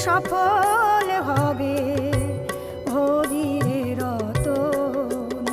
সফল হবে হরির রতন।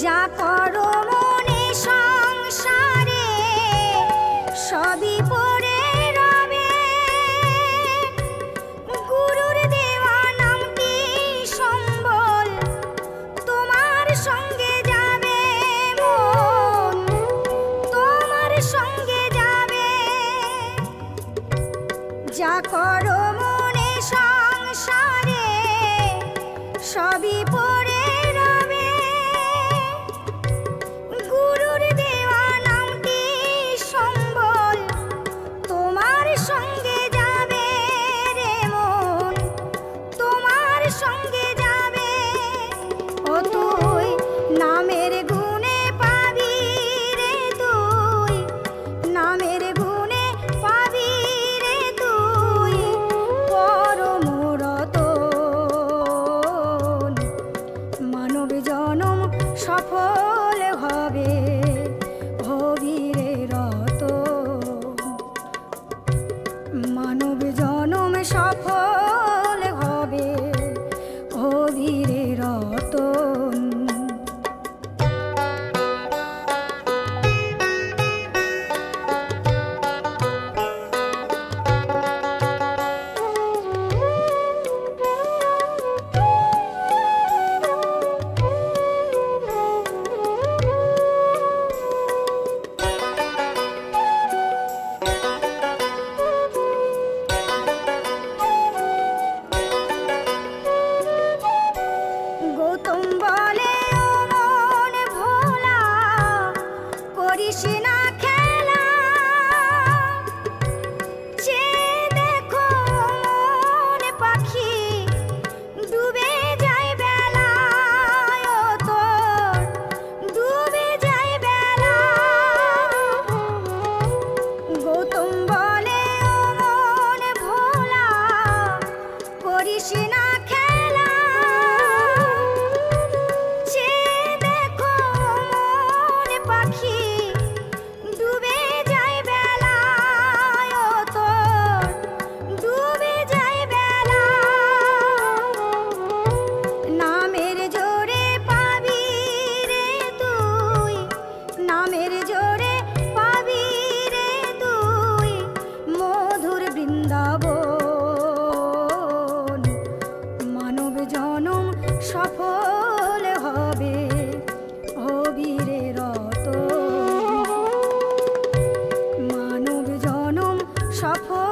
যা করো মনে সংসারে সবই পড়ে রবে, গুরুর দেওয়া নামটি সম্বল তোমার সঙ্গে যাবে, মন তোমার সঙ্গে যাবে। যা করো মনে সংসারে সবই পড়ে সঙ্গে যাবে। ও তুই নামের গুণে পাবি রে, তুই নামের গুণে পাবি রে, তুই পরম রতন। মানব জনম সফল হবে হরিরে রতন, মানব জনম সফল হবে হরিরে রতন। গৌতম বলে ও মন ভোলা, করিস না খেলা, চেয়ে দেখো মন পাখি ডুবে যায় বেলায়, ও তোর ডুবে যায় বেলা। গৌতম বলে ও মন ভোলা, করিস না খেলা, পাখি ডুবে যায় বেলায়, ও তোর ডুবে যায় বেলা। নামের জোরে পাবি রে তুই, নামের জোরে পাবি রে তুই মধুর বৃন্দাবন। মানব জনম সফল হবে হরিরে রতন, মানব জনম সফল